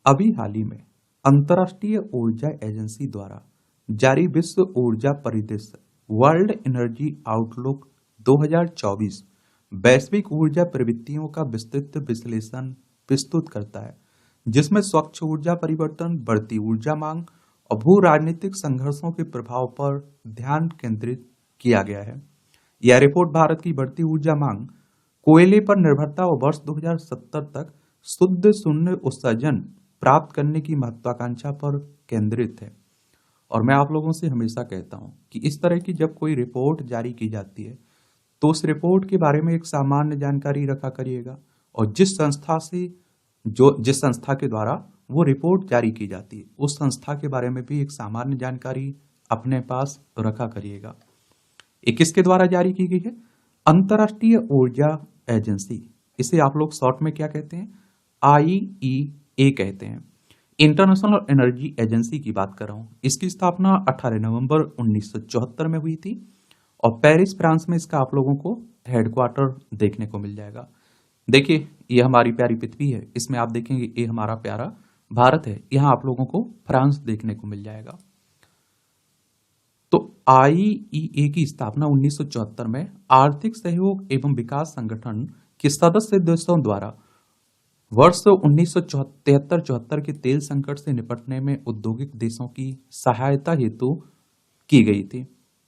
अभी हाल ही में अंतर्राष्ट्रीय ऊर्जा एजेंसी द्वारा जारी विश्व ऊर्जा परिदृश्य वर्ल्ड एनर्जी आउटलुक 2024 वैश्विक ऊर्जा प्रवृत्तियों का विस्तृत विश्लेषण प्रस्तुत करता है, जिसमें स्वच्छ ऊर्जा परिवर्तन, बढ़ती ऊर्जा मांग और भू राजनीतिक संघर्षों के प्रभाव पर ध्यान केंद्रित किया गया है। यह रिपोर्ट भारत की बढ़ती ऊर्जा मांग, कोयले पर निर्भरता और वर्ष 2070 तक शुद्ध शून्य उत्सर्जन प्राप्त करने की महत्वाकांक्षा पर केंद्रित है। और मैं आप लोगों से हमेशा कहता हूं कि इस तरह की जब कोई रिपोर्ट जारी की जाती है तो उस रिपोर्ट के बारे में एक सामान्य जानकारी रखा करिएगा, और जिस संस्था के द्वारा वो रिपोर्ट जारी की जाती है उस संस्था के बारे में भी एक सामान्य जानकारी अपने पास रखा करिएगा। ये किसके द्वारा जारी की गई है? अंतर्राष्ट्रीय ऊर्जा एजेंसी, इसे आप लोग शॉर्ट में क्या कहते हैं? IEA कहते हैं। इंटरनेशनल एनर्जी एजेंसी की बात कर रहा हूं। इसकी स्थापना 18 नवंबर 1974 में हुई थी और पेरिस फ्रांस में इसका आप लोगों को हेडक्वार्टर देखने को मिल जाएगा। देखिए, ये हमारी प्यारी पृथ्वी है, इसमें आप देखेंगे ये हमारा प्यारा भारत है, यहां आप लोगों को फ्रांस देखने को मिल जाएगा। तो IEA की स्थापना 1974 में आर्थिक सहयोग एवं विकास संगठन के सदस्य देशों द्वारा वर्ष 1973-74 के तेल संकट से निपटने में औद्योगिक देशों की सहायता हेतु की गई थी।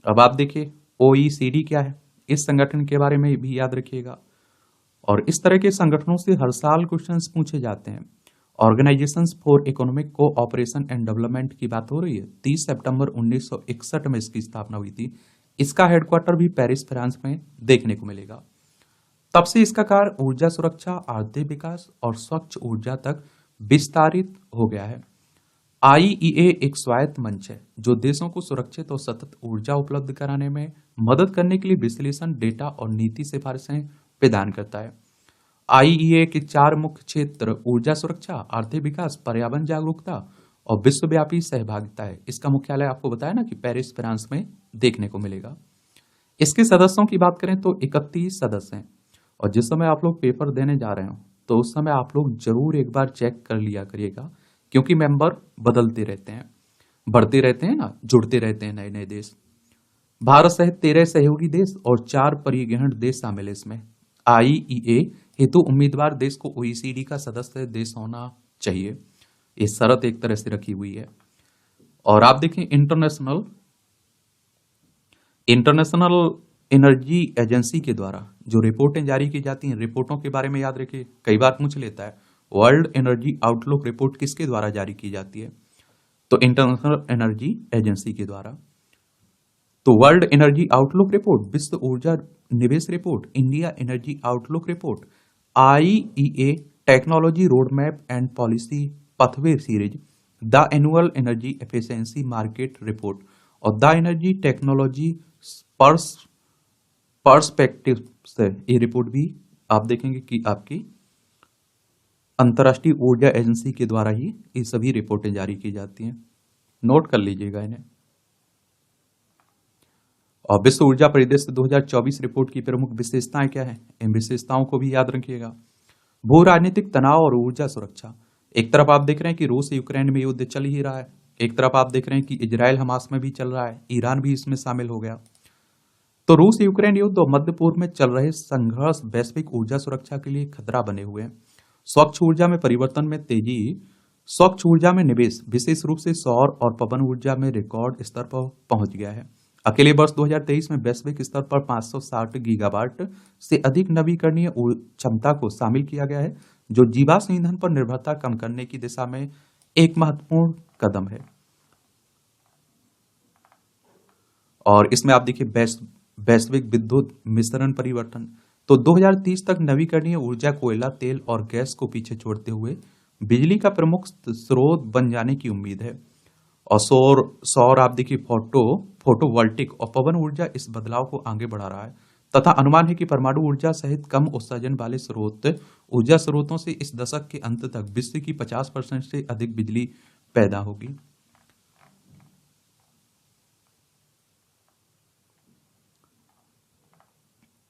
अब आप देखिए OECD क्या है, इस संगठन के बारे में भी याद रखिएगा। और इस तरह के संगठनों से हर साल क्वेश्चंस पूछे जाते हैं। Organisations for economic cooperation and development की बात हो रही है। 30 सितंबर 1961 में इसकी स्थापना हुई थी। इसका हेडक्वार्टर भी पेरिस फ्रांस में देखने को मिलेगा। तब से इसका कार्य ऊर्जा सुरक्षा, आर्थिक विकास और स्वच्छ ऊर्जा तक विस्तारित हो गया है। IEA एक स्वायत्त मंच है जो देशों को सुरक्षित और सतत ऊर्जा उपलब्ध कराने में मदद करने के लिए विश्लेषण, डेटा और नीति सिफारिशें प्रदान करता है। IEA के 4 मुख्य क्षेत्र ऊर्जा सुरक्षा, आर्थिक विकास, पर्यावरण जागरूकता और विश्वव्यापी सहभागिता है। इसका मुख्यालय आपको बताया ना कि पेरिस फ्रांस में देखने को मिलेगा। इसके सदस्यों की बात करें तो 31 सदस्य हैं, और जिस समय आप लोग पेपर देने जा रहे हो तो उस समय आप लोग जरूर एक बार चेक कर लिया करिएगा, क्योंकि मेंबर बदलते रहते हैं, बढ़ते रहते हैं ना, जुड़ते रहते हैं नए नए देश। भारत सहित 13 सहयोगी देश और 4 परिग्रहण देश शामिल है इसमें। IEA हेतु उम्मीदवार देश को OECD का सदस्य देश होना चाहिए, ये शर्त एक तरह से रखी हुई है। और आप देखें इंटरनेशनल एनर्जी एजेंसी के द्वारा जो रिपोर्टें जारी की जाती हैं, रिपोर्टों के बारे में याद रखिए, कई बार पूछ लेता है वर्ल्ड एनर्जी आउटलुक रिपोर्ट किसके द्वारा जारी की जाती है? तो इंटरनेशनल एनर्जी एजेंसी के द्वारा। तो वर्ल्ड एनर्जी आउटलुक रिपोर्ट, विश्व ऊर्जा निवेश report, India energy outlook report, IEA technology road map and policy पथवे series, the annual energy efficiency market report और द एनर्जी टेक्नोलॉजी पर्सपेक्टिव से ये रिपोर्ट भी आप देखेंगे कि आपकी अंतर्राष्ट्रीय ऊर्जा एजेंसी के द्वारा ही ये सभी रिपोर्टें जारी की जाती हैं। नोट कर लीजिएगा इन्हें। और विश्व ऊर्जा परिदृश्य 2024 रिपोर्ट की प्रमुख विशेषताएं क्या है, इन विशेषताओं को भी याद रखिएगा। भू राजनीतिक तनाव और ऊर्जा सुरक्षा। एक तरफ आप देख रहे हैं कि रूस यूक्रेन में युद्ध चल ही रहा है, एक तरफ आप देख रहे हैं कि इजराइल हमास में भी चल रहा है, ईरान भी इसमें शामिल हो गया। तो रूस यूक्रेन युद्ध और मध्य पूर्व में चल रहे संघर्ष वैश्विक ऊर्जा सुरक्षा के लिए खतरा बने हुए हैं। स्वच्छ ऊर्जा में परिवर्तन में तेजी, स्वच्छ ऊर्जा में निवेश, विशेष रूप से सौर और पवन ऊर्जा में रिकॉर्ड स्तर पर पहुंच गया है। अकेले वर्ष 2023 में वैश्विक स्तर पर 560 गीगावाट से अधिक नवीकरणीय क्षमता को शामिल किया गया है, जो जीवाश्म ईंधन पर निर्भरता कम करने की दिशा में एक महत्वपूर्ण कदम है। और इसमें आप देखिए वैश्विक विद्युत मिश्रण परिवर्तन, तो 2030 तक नवीकरणीय ऊर्जा कोयला, तेल और गैस को पीछे छोड़ते हुए बिजली का प्रमुख स्रोत बन जाने की उम्मीद है। और सौर आप देखिए फोटोवोल्टिक और पवन ऊर्जा इस बदलाव को आगे बढ़ा रहा है, तथा अनुमान है कि परमाणु ऊर्जा सहित कम उत्सर्जन वाले ऊर्जा स्रोतों से इस दशक के अंत तक विश्व की 50% से अधिक बिजली पैदा होगी।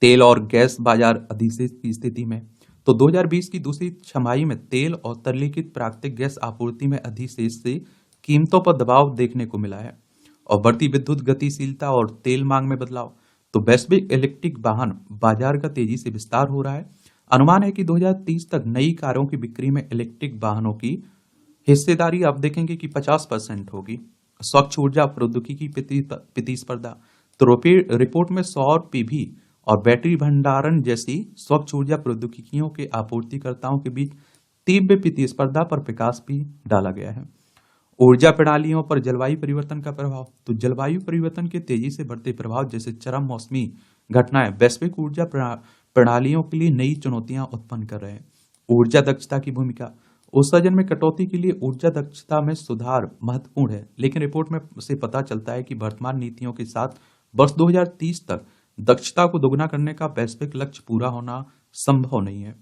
तेल और गैस बाजार अधिशेष की स्थिति में तो 2020 की दूसरी छमाही में तेल और तरलीकृत प्राकृतिक गैस आपूर्ति में अधिशेष से कीमतों पर दबाव देखने को मिला है। और बढ़ती विद्युत गतिशीलता और तेल मांग में बदलाव, तो वैश्विक इलेक्ट्रिक वाहन बाजार का तेजी से विस्तार हो रहा है। अनुमान है कि 2030 तक नई कारों की बिक्री में इलेक्ट्रिक वाहनों की हिस्सेदारी आप देखेंगे कि 50% होगी। स्वच्छ ऊर्जा प्रौद्योगिकी की प्रतिस्पर्धा, तो रिपोर्ट में सौर पीवी और बैटरी भंडारण जैसी स्वच्छ ऊर्जा प्रौद्योगिकियों के आपूर्तिकर्ताओं के बीच तीव्र प्रतिस्पर्धा पर प्रकाश भी डाला गया है। ऊर्जा प्रणालियों पर जलवायु परिवर्तन का प्रभाव, तो जलवायु परिवर्तन के तेजी से बढ़ते प्रभाव जैसे चरम मौसमी घटनाएं वैश्विक ऊर्जा प्रणालियों के लिए नई चुनौतियां उत्पन्न कर रहे हैं। ऊर्जा दक्षता की भूमिका, उत्सर्जन में कटौती के लिए ऊर्जा दक्षता में सुधार महत्वपूर्ण है, लेकिन रिपोर्ट में से पता चलता है कि वर्तमान नीतियों के साथ वर्ष 2030 तक दक्षता को दोगुना करने का वैश्विक लक्ष्य पूरा होना संभव नहीं है।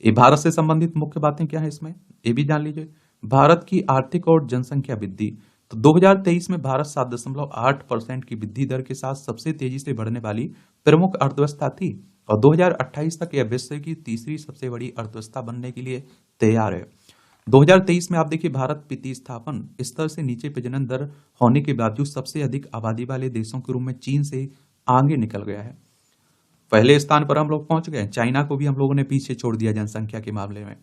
ये भारत से संबंधित मुख्य बातें क्या है इसमें, ये भी जान लीजिए। भारत की आर्थिक और जनसंख्या वृद्धि, तो 2023 में भारत 7.8% की वृद्धि दर के साथ सबसे तेजी से बढ़ने वाली प्रमुख अर्थव्यवस्था थी और 2028 तक यह विश्व की तीसरी सबसे बड़ी अर्थव्यवस्था बनने के लिए तैयार है। 2023 में आप देखिए भारत प्रतिस्थापन स्तर से नीचे प्रजनन दर होने के बावजूद सबसे अधिक आबादी वाले देशों के रूप में चीन से आगे निकल गया है। पहले स्थान पर हम लोग पहुंच गए, चाइना को भी हम लोगों ने पीछे छोड़ दिया जनसंख्या के मामले में।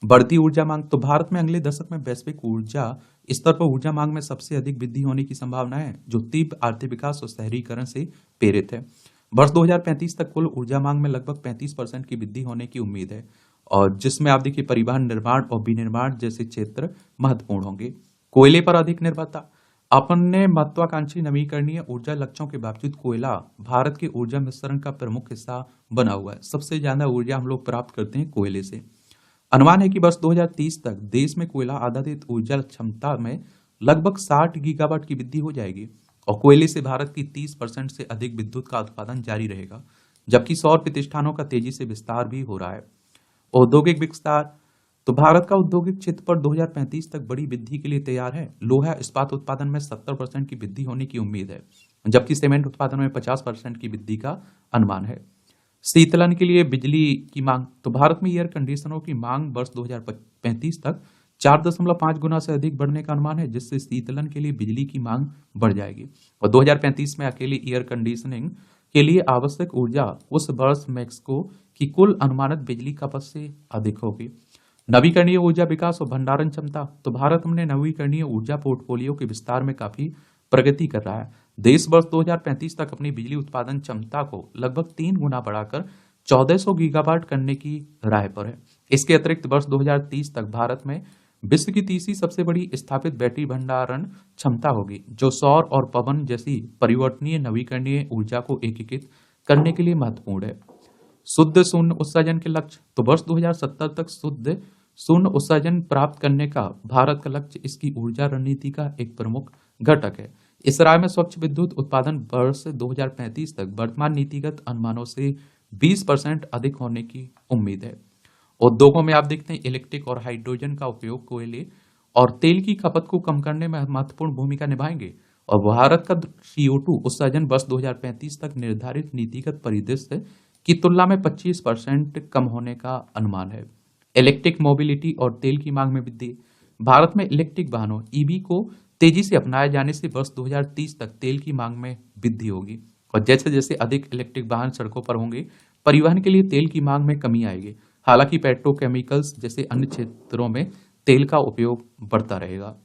बढ़ती ऊर्जा मांग, तो भारत में अगले दशक में वैश्विक ऊर्जा स्तर पर ऊर्जा मांग में सबसे अधिक वृद्धि होने की संभावना है, जो तीव्र आर्थिक विकास और शहरीकरण से प्रेरित है। वर्ष 2035 तक कुल ऊर्जा मांग में लगभग 35% की वृद्धि होने की उम्मीद है, और जिसमें आप देखिए परिवहन, निर्माण और विनिर्माण जैसे क्षेत्र महत्वपूर्ण होंगे। कोयले पर अधिक निर्भरता, अपने महत्वाकांक्षी नवीकरणीय ऊर्जा लक्ष्यों के बावजूद कोयला भारत के ऊर्जा मिश्रण का प्रमुख हिस्सा बना हुआ है। सबसे ज्यादा ऊर्जा हम लोग प्राप्त करते हैं कोयले से। अनुमान है कि वर्ष 2030 तक देश में कोयला आधारित ऊर्जा क्षमता में लगभग 60 गीगावाट की वृद्धि हो जाएगी और कोयले से भारत की 30% से अधिक विद्युत का उत्पादन जारी रहेगा, जबकि सौर प्रतिष्ठानों का तेजी से विस्तार भी हो रहा है। औद्योगिक विस्तार, तो भारत का औद्योगिक क्षेत्र पर 2035 तक बड़ी वृद्धि के लिए तैयार है। लोहा इस्पात उत्पादन में 70% की वृद्धि होने की उम्मीद है, जबकि सीमेंट उत्पादन में 50% की वृद्धि का अनुमान है। शीतलन के लिए बिजली की मांग, तो भारत में एयर कंडीशनरों की मांग वर्ष 2035 तक 4.5 गुना से अधिक बढ़ने का अनुमान है, जिससे शीतलन के लिए बिजली की मांग बढ़ जाएगी और 2035 में अकेले एयर कंडीशनिंग के लिए आवश्यक ऊर्जा उस वर्ष मैक्सको की कुल अनुमानित बिजली खपत से अधिक होगी। नवीकरणीय ऊर्जा विकास और भंडारण क्षमता, तो भारत अपने नवीकरणीय ऊर्जा पोर्टफोलियो के विस्तार में काफी प्रगति कर रहा है। देश वर्ष 2035 तक अपनी बिजली उत्पादन क्षमता को लगभग 3 गुना बढ़ाकर 1400 गीगावाट करने की राह पर है। इसके अतिरिक्त वर्ष 2030 तक भारत में विश्व की तीसरी सबसे बड़ी स्थापित बैटरी भंडारण क्षमता होगी, जो सौर और पवन जैसी परिवर्तनीय नवीकरणीय ऊर्जा को एकीकृत करने के लिए महत्वपूर्ण है। शुद्ध शून्य उत्सर्जन के लक्ष्य, तो वर्ष 2070 तक शुद्ध शून्य उत्सर्जन प्राप्त करने का भारत का लक्ष्य इसकी ऊर्जा रणनीति का एक प्रमुख घटक है। इस राय में स्वच्छ विद्युत उत्पादन वर्ष 2035 तक वर्तमान नीतिगत अनुमानों से 20% अधिक होने की उम्मीद है। उद्योगों में आप देखते हैं इलेक्ट्रिक और हाइड्रोजन का उपयोग कोयले और तेल की खपत को कम करने में महत्वपूर्ण भूमिका निभाएंगे और भारत का CO2 उत्सर्जन वर्ष 2035 तक निर्धारित नीतिगत परिदृश्य की तुलना में 25% कम होने का अनुमान है। इलेक्ट्रिक मोबिलिटी और तेल की मांग में वृद्धि, भारत में इलेक्ट्रिक वाहनों EV को तेजी से अपनाए जाने से वर्ष 2030 तक तेल की मांग में वृद्धि होगी और जैसे जैसे अधिक इलेक्ट्रिक वाहन सड़कों पर होंगे, परिवहन के लिए तेल की मांग में कमी आएगी। हालांकि पेट्रोकेमिकल्स जैसे अन्य क्षेत्रों में तेल का उपयोग बढ़ता रहेगा।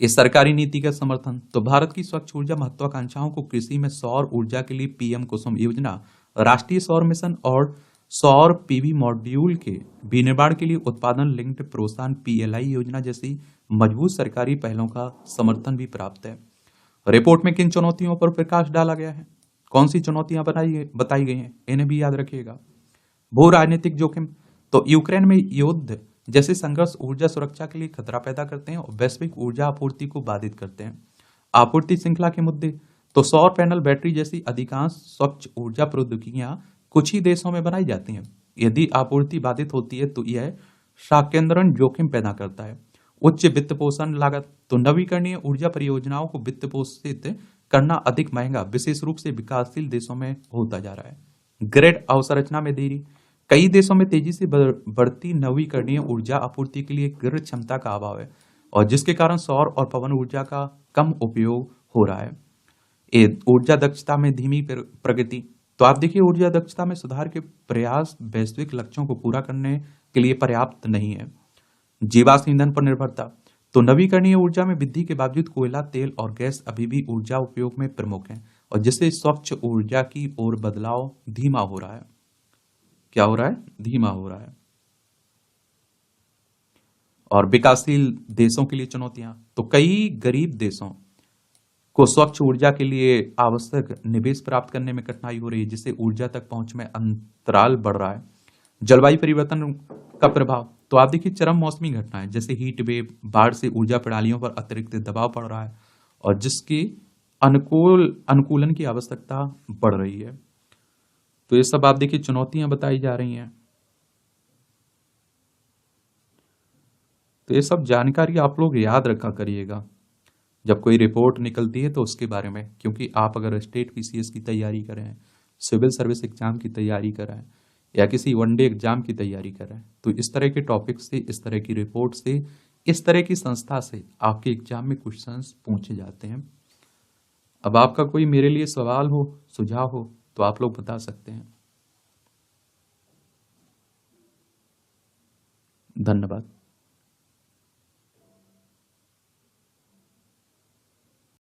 इस सरकारी नीति का समर्थन, तो भारत की स्वच्छ ऊर्जा महत्वाकांक्षाओं को कृषि में सौर ऊर्जा के लिए PM कुसुम योजना, राष्ट्रीय सौर मिशन और सौर PV मॉड्यूल के विनिर्माण के लिए उत्पादन लिंक्ड प्रोत्साहन PLI योजना जैसी मजबूत सरकारी पहलों का समर्थन भी प्राप्त है। रिपोर्ट में किन चुनौतियों पर प्रकाश डाला गया है, कौन सी चुनौतियां बताई गई हैं, इन्हें भी याद रखिएगा। भू राजनीतिक जोखिम, तो यूक्रेन में युद्ध जैसे संघर्ष ऊर्जा सुरक्षा के लिए खतरा पैदा करते हैं और वैश्विक ऊर्जा आपूर्ति को बाधित करते हैं। आपूर्ति श्रृंखला के मुद्दे, तो सौर पैनल, बैटरी जैसी अधिकांश स्वच्छ ऊर्जा प्रौद्योगिकियां कुछ ही देशों में बनाई जाती हैं। यदि आपूर्ति बाधित होती है तो यह साकेंद्रण जोखिम पैदा करता है। उच्च वित्त पोषण लागत, तो नवीकरणीय ऊर्जा परियोजनाओं को वित्त पोषित करना अधिक महंगा, विशेष रूप से विकासशील देशों में होता जा रहा है। ग्रिड अवसंरचना में देरी, कई देशों में तेजी से बढ़ती नवीकरणीय ऊर्जा आपूर्ति के लिए ग्रिड क्षमता का अभाव है, और जिसके कारण सौर और पवन ऊर्जा का कम उपयोग हो रहा है। ऊर्जा दक्षता में धीमी प्रगति। तो आप देखिए, ऊर्जा दक्षता में सुधार के प्रयास वैश्विक लक्ष्यों को पूरा करने के लिए पर्याप्त नहीं है। जीवाश्म ईंधन पर निर्भरता। तो नवीकरणीय ऊर्जा में वृद्धि के बावजूद कोयला, तेल और गैस अभी भी ऊर्जा उपयोग में प्रमुख हैं, और जिससे स्वच्छ ऊर्जा की ओर बदलाव धीमा हो रहा है। क्या हो रहा है? धीमा हो रहा है। और विकासशील देशों के लिए चुनौतियां। तो कई गरीब देशों को स्वच्छ ऊर्जा के लिए आवश्यक निवेश प्राप्त करने में कठिनाई हो रही है, जिससे ऊर्जा तक पहुंच में अंतराल बढ़ रहा है। जलवायु परिवर्तन का प्रभाव। तो आप देखिए, चरम मौसमी घटनाएं जैसे हीट वेव, बाढ़ से ऊर्जा प्रणालियों पर अतिरिक्त दबाव पड़ रहा है, और जिसकी अनुकूलन की आवश्यकता बढ़ रही है। तो ये सब आप देखिए चुनौतियां बताई जा रही हैं। तो ये सब जानकारी आप लोग याद रखा करिएगा जब कोई रिपोर्ट निकलती है तो उसके बारे में, क्योंकि आप अगर स्टेट पीसीएस की तैयारी करें, सिविल सर्विस एग्जाम की तैयारी करें, या किसी वनडे एग्जाम की तैयारी करें, तो इस तरह के टॉपिक से, इस तरह की रिपोर्ट से, इस तरह की संस्था से आपके एग्जाम में क्वेश्चंस पूछे जाते हैं। अब आपका कोई मेरे लिए सवाल हो, सुझाव हो, तो आप लोग बता सकते हैं। धन्यवाद।